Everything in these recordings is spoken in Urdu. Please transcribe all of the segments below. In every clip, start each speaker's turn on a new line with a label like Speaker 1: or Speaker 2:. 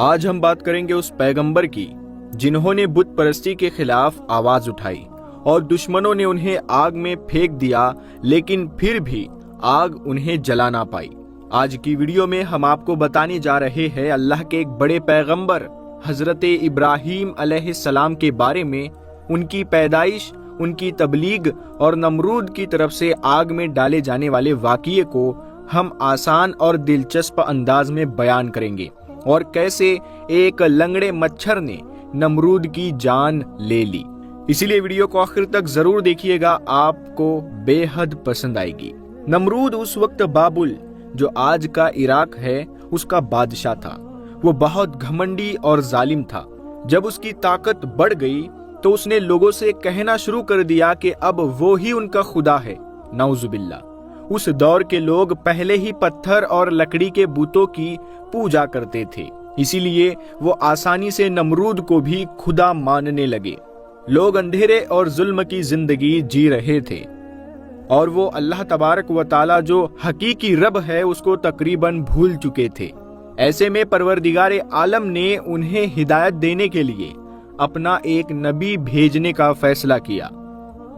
Speaker 1: آج ہم بات کریں گے اس پیغمبر کی جنہوں نے بت پرستی کے خلاف آواز اٹھائی اور دشمنوں نے انہیں آگ میں پھینک دیا، لیکن پھر بھی آگ انہیں جلا نہ پائی۔ آج کی ویڈیو میں ہم آپ کو بتانے جا رہے ہیں اللہ کے ایک بڑے پیغمبر حضرت ابراہیم علیہ السلام کے بارے میں، ان کی پیدائش، ان کی تبلیغ اور نمرود کی طرف سے آگ میں ڈالے جانے والے واقعے کو ہم آسان اور دلچسپ انداز میں بیان کریں گے، اور کیسے ایک لنگڑے مچھر نے نمرود کی جان لے لی۔ اسی لیے ویڈیو کو آخر تک ضرور دیکھیے گا، آپ کو بے حد پسند آئے گی۔ نمرود اس وقت بابل، جو آج کا عراق ہے، اس کا بادشاہ تھا۔ وہ بہت گھمنڈی اور ظالم تھا۔ جب اس کی طاقت بڑھ گئی تو اس نے لوگوں سے کہنا شروع کر دیا کہ اب وہ ہی ان کا خدا ہے، نعوذ باللہ۔ اس دور کے لوگ پہلے ہی پتھر اور لکڑی کے بتوں کی پوجا کرتے تھے، اسی لیے وہ آسانی سے نمرود کو بھی خدا ماننے لگے۔ لوگ اندھیرے اور ظلم کی زندگی جی رہے تھے، اور وہ اللہ تبارک و تعالی جو حقیقی رب ہے اس کو تقریباً بھول چکے تھے۔ ایسے میں پروردگار عالم نے انہیں ہدایت دینے کے لیے اپنا ایک نبی بھیجنے کا فیصلہ کیا۔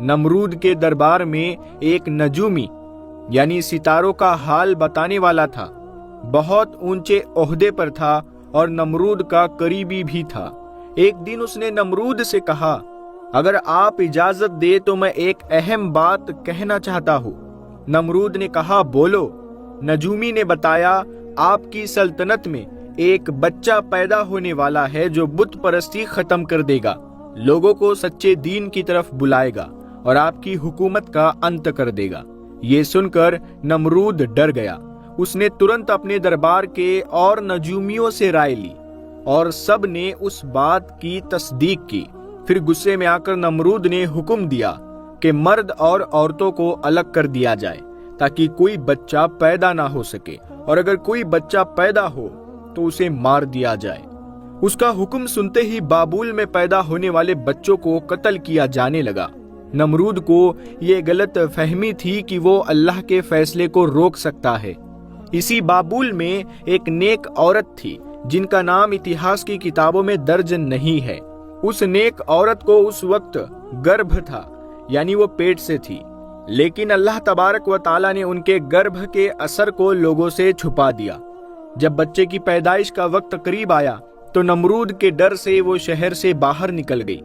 Speaker 1: نمرود کے دربار میں ایک نجومی، یعنی ستاروں کا حال بتانے والا تھا، بہت اونچے عہدے پر تھا اور نمرود کا قریبی بھی تھا۔ ایک دن اس نے نمرود سے کہا، اگر آپ اجازت دے تو میں ایک اہم بات کہنا چاہتا ہوں۔ نمرود نے کہا، بولو۔ نجومی نے بتایا، آپ کی سلطنت میں ایک بچہ پیدا ہونے والا ہے جو بت پرستی ختم کر دے گا، لوگوں کو سچے دین کی طرف بلائے گا اور آپ کی حکومت کا انت کر دے گا۔ یہ سن کر نمرود ڈر گیا۔ اس نے ترنت اپنے دربار کے اور نجومیوں سے رائے لی اور سب نے اس بات کی تصدیق کی۔ پھر غصے میں آ کر نمرود نے حکم دیا کہ مرد اور عورتوں کو الگ کر دیا جائے تاکہ کوئی بچہ پیدا نہ ہو سکے، اور اگر کوئی بچہ پیدا ہو تو اسے مار دیا جائے۔ اس کا حکم سنتے ہی بابل میں پیدا ہونے والے بچوں کو قتل کیا جانے لگا۔ نمرود کو یہ غلط فہمی تھی کہ وہ اللہ کے فیصلے کو روک سکتا ہے۔ اسی بابل میں ایک نیک عورت تھی جن کا نام اتہاس کی کتابوں میں درج نہیں ہے۔ اس نیک عورت کو اس وقت گربھ تھا، یعنی وہ پیٹ سے تھی، لیکن اللہ تبارک و تعالی نے ان کے گربھ کے اثر کو لوگوں سے چھپا دیا۔ جب بچے کی پیدائش کا وقت قریب آیا تو نمرود کے ڈر سے وہ شہر سے باہر نکل گئی۔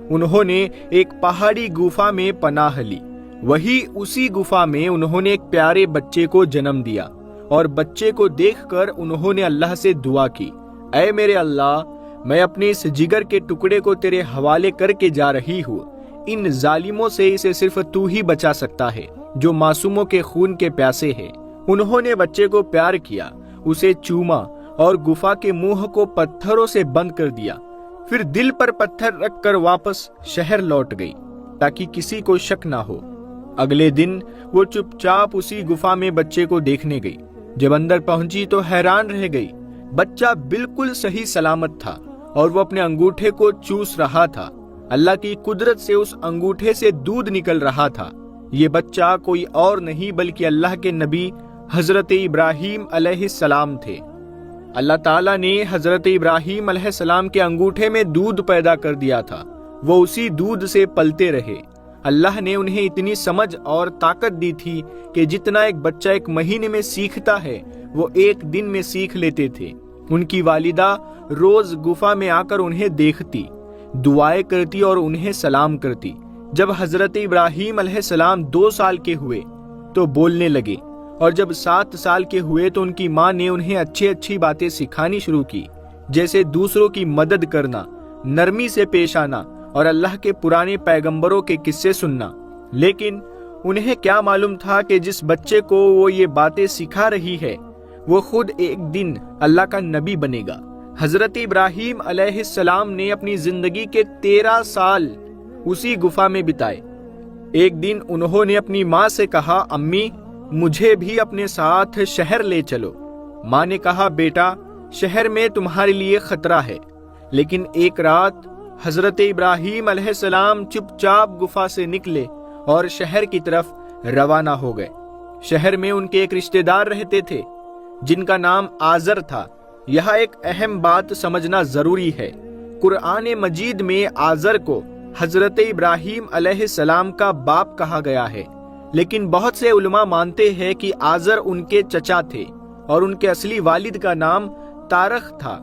Speaker 1: انہوں نے ایک پہاڑی گفا میں پناہ لی۔ وہی اسی گفا میں انہوں نے ایک پیارے بچے کو جنم دیا، اور بچے کو دیکھ کر انہوں نے اللہ سے دعا کی، اے میرے اللہ، میں اپنے اس جگر کے ٹکڑے کو تیرے حوالے کر کے جا رہی ہوں۔ ان ظالموں سے اسے صرف تو ہی بچا سکتا ہے جو معصوموں کے خون کے پیاسے ہے۔ انہوں نے بچے کو پیار کیا، اسے چوما اور گفا کے منہ کو پتھروں سے بند کر دیا۔ پھر دل پر پتھر رکھ کر واپس شہر لوٹ گئی تاکہ کسی کو شک نہ ہو۔ اگلے دن وہ چپ چاپ اسی گفا میں بچے کو دیکھنے گئی۔ جب اندر پہنچی تو حیران رہ گئی۔ بچہ بالکل صحیح سلامت تھا اور وہ اپنے انگوٹھے کو چوس رہا تھا۔ اللہ کی قدرت سے اس انگوٹھے سے دودھ نکل رہا تھا۔ یہ بچہ کوئی اور نہیں بلکہ اللہ کے نبی حضرت ابراہیم علیہ السلام تھے۔ اللہ تعالیٰ نے حضرت ابراہیم علیہ السلام کے انگوٹھے میں دودھ پیدا کر دیا تھا۔ وہ اسی دودھ سے پلتے رہے۔ اللہ نے انہیں اتنی سمجھ اور طاقت دی تھی کہ جتنا ایک بچہ ایک مہینے میں سیکھتا ہے وہ ایک دن میں سیکھ لیتے تھے۔ ان کی والدہ روز گفا میں آ کر انہیں دیکھتی، دعائیں کرتی اور انہیں سلام کرتی۔ جب حضرت ابراہیم علیہ السلام 2 سال کے ہوئے تو بولنے لگے، اور جب 7 سال کے ہوئے تو ان کی ماں نے انہیں اچھی باتیں سکھانی شروع کی، جیسے دوسروں کی مدد کرنا، نرمی سے پیش آنا اور اللہ کے پرانے پیغمبروں کے قصے سننا۔ لیکن انہیں کیا معلوم تھا کہ جس بچے کو وہ یہ باتیں سکھا رہی ہے وہ خود ایک دن اللہ کا نبی بنے گا۔ حضرت ابراہیم علیہ السلام نے اپنی زندگی کے 13 سال اسی گفا میں بتائے۔ ایک دن انہوں نے اپنی ماں سے کہا، امی مجھے بھی اپنے ساتھ شہر لے چلو۔ ماں نے کہا، بیٹا شہر میں تمہارے لیے خطرہ ہے۔ لیکن ایک رات حضرت ابراہیم علیہ السلام چپ چاپ گفا سے نکلے اور شہر کی طرف روانہ ہو گئے۔ شہر میں ان کے ایک رشتہ دار رہتے تھے جن کا نام آزر تھا، یہاں ایک اہم بات سمجھنا ضروری ہے۔ قرآن مجید میں آزر کو حضرت ابراہیم علیہ السلام کا باپ کہا گیا ہے، لیکن بہت سے علماء مانتے ہیں کہ آزر ان کے چچا تھے اور ان کے اصلی والد کا نام تارخ تھا۔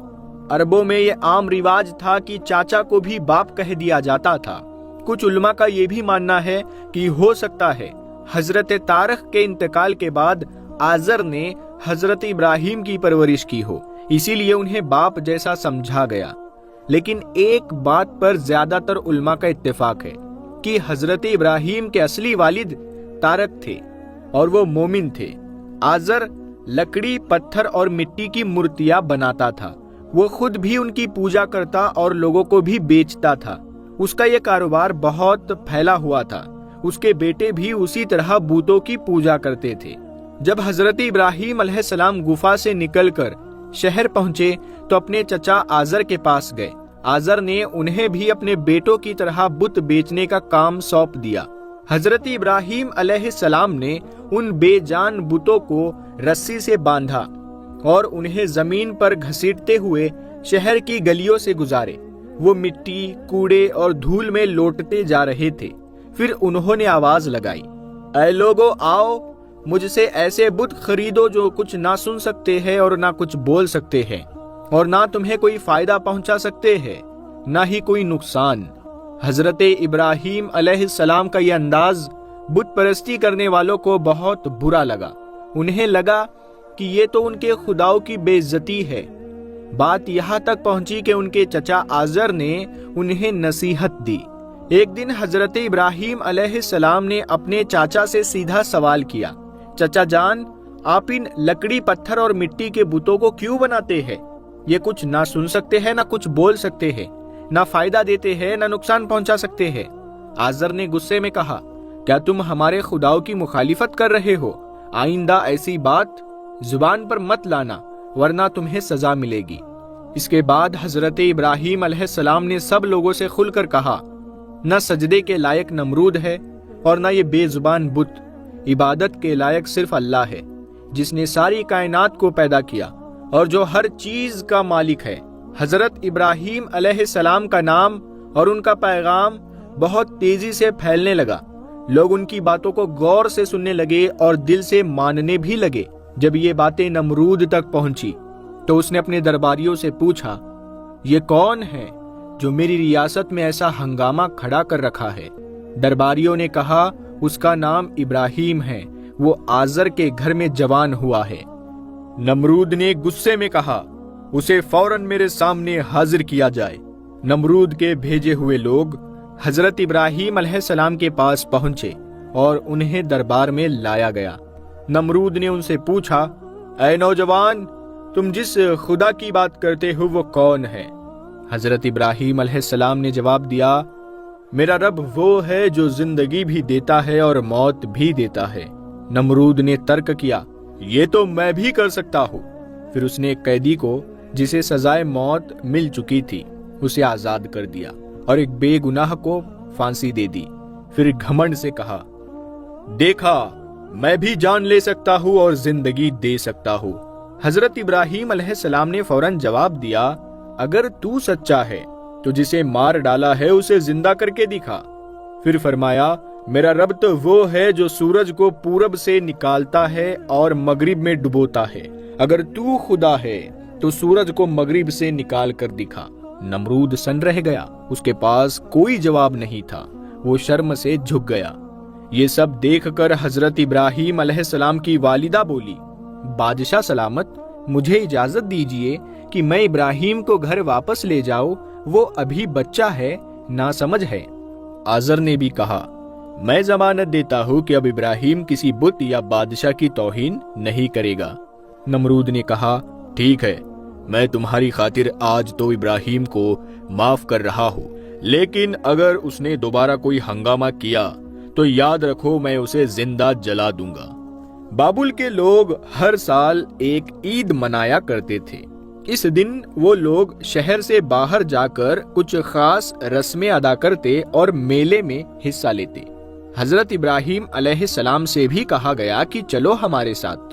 Speaker 1: عربوں میں یہ عام رواج تھا کہ چاچا کو بھی باپ کہہ دیا جاتا تھا۔ کچھ علماء کا یہ بھی ماننا ہے کہ ہو سکتا ہے حضرت تارخ کے انتقال کے بعد آزر نے حضرت ابراہیم کی پرورش کی ہو، اسی لیے انہیں باپ جیسا سمجھا گیا۔ لیکن ایک بات پر زیادہ تر علماء کا اتفاق ہے کہ حضرت ابراہیم کے اصلی والد تارک تھے اور وہ مومن تھے۔ آزر لکڑی، پتھر اور مٹی کی مورتیاں بناتا تھا۔ وہ خود بھی ان کی پوجا کرتا اور لوگوں کو بھی بیچتا تھا۔ اس کا یہ کاروبار بہت پھیلا ہوا تھا۔ اس کے بیٹے بھی اسی طرح بتوں کی پوجا کرتے تھے۔ جب حضرت ابراہیم علیہ السلام گفا سے نکل کر شہر پہنچے تو اپنے چچا آزر کے پاس گئے۔ آزر نے انہیں بھی اپنے بیٹوں کی طرح بت بیچنے کا کام سونپ دیا۔ حضرت ابراہیم علیہ السلام نے ان بے جان بتوں کو رسی سے باندھا اور انہیں زمین پر گھسیٹتے ہوئے شہر کی گلیوں سے گزارے۔ وہ مٹی، کوڑے اور دھول میں لوٹتے جا رہے تھے۔ پھر انہوں نے آواز لگائی، اے لوگو آؤ، مجھ سے ایسے بت خریدو جو کچھ نہ سن سکتے ہیں اور نہ کچھ بول سکتے ہیں، اور نہ تمہیں کوئی فائدہ پہنچا سکتے ہیں، نہ ہی کوئی نقصان۔ حضرت ابراہیم علیہ السلام کا یہ انداز بت پرستی کرنے والوں کو بہت برا لگا۔ انہیں لگا کہ یہ تو ان کے خداؤں کی بے عزتی ہے۔ بات یہاں تک پہنچی کہ ان کے چچا آزر نے انہیں نصیحت دی۔ ایک دن حضرت ابراہیم علیہ السلام نے اپنے چاچا سے سیدھا سوال کیا، چچا جان، آپ ان لکڑی، پتھر اور مٹی کے بتوں کو کیوں بناتے ہیں؟ یہ کچھ نہ سن سکتے ہیں، نہ کچھ بول سکتے ہیں، نہ فائدہ دیتے ہیں، نہ نقصان پہنچا سکتے ہیں۔ آزر نے غصے میں کہا، کیا تم ہمارے خداؤں کی مخالفت کر رہے ہو؟ آئندہ ایسی بات زبان پر مت لانا، ورنہ تمہیں سزا ملے گی۔ اس کے بعد حضرت ابراہیم علیہ السلام نے سب لوگوں سے کھل کر کہا، نہ سجدے کے لائق نمرود ہے اور نہ یہ بے زبان بت۔ عبادت کے لائق صرف اللہ ہے، جس نے ساری کائنات کو پیدا کیا اور جو ہر چیز کا مالک ہے۔ حضرت ابراہیم علیہ السلام کا نام اور ان کا پیغام بہت تیزی سے پھیلنے لگا۔ لوگ ان کی باتوں کو غور سے سننے لگے اور دل سے ماننے بھی لگے۔ جب یہ باتیں نمرود تک پہنچی تو اس نے اپنے درباریوں سے پوچھا، یہ کون ہے جو میری ریاست میں ایسا ہنگامہ کھڑا کر رکھا ہے؟ درباریوں نے کہا، اس کا نام ابراہیم ہے، وہ آزر کے گھر میں جوان ہوا ہے۔ نمرود نے غصے میں کہا، اسے فوراً میرے سامنے حاضر کیا جائے۔ نمرود کے بھیجے ہوئے لوگ حضرت ابراہیم علیہ السلام کے پاس پہنچے اور انہیں دربار میں لایا گیا۔ نمرود نے ان سے پوچھا، اے نوجوان، تم جس خدا کی بات کرتے ہو وہ کون ہے؟ حضرت ابراہیم علیہ السلام نے جواب دیا، میرا رب وہ ہے جو زندگی بھی دیتا ہے اور موت بھی دیتا ہے۔ نمرود نے ترک کیا، یہ تو میں بھی کر سکتا ہوں۔ پھر اس نے ایک قیدی کو جسے سزائے موت مل چکی تھی اسے آزاد کر دیا اور ایک بے گناہ کو پھانسی دے دی۔ پھر گھمنڈ سے کہا، دیکھا، میں بھی جان لے سکتا ہوں اور زندگی دے سکتا ہوں۔ حضرت ابراہیم علیہ السلام نے فوراً جواب دیا، اگر تو سچا ہے تو جسے مار ڈالا ہے اسے زندہ کر کے دکھا۔ پھر فرمایا، میرا رب تو وہ ہے جو سورج کو پورب سے نکالتا ہے اور مغرب میں ڈبوتا ہے۔ اگر تو خدا ہے تو سورج کو مغرب سے نکال کر دکھا۔ نمرود سن رہ گیا، اس کے پاس کوئی جواب نہیں تھا، وہ شرم سے جھک گیا۔ یہ سب دیکھ کر حضرت ابراہیم علیہ السلام کی والدہ بولی، بادشاہ سلامت، مجھے اجازت دیجیے کہ میں ابراہیم کو گھر واپس لے جاؤں، وہ ابھی بچہ ہے، ناسمجھ ہے۔ آزر نے بھی کہا، میں ضمانت دیتا ہوں کہ اب ابراہیم کسی بت یا بادشاہ کی توہین نہیں کرے گا۔ نمرود نے کہا، ٹھیک ہے، میں تمہاری خاطر آج تو ابراہیم کو معاف کر رہا ہوں، لیکن اگر اس نے دوبارہ کوئی ہنگامہ کیا تو یاد رکھو میں اسے زندہ جلا دوں گا۔ بابل کے لوگ ہر سال ایک عید منایا کرتے تھے۔ اس دن وہ لوگ شہر سے باہر جا کر کچھ خاص رسمیں ادا کرتے اور میلے میں حصہ لیتے۔ حضرت ابراہیم علیہ السلام سے بھی کہا گیا کہ چلو ہمارے ساتھ۔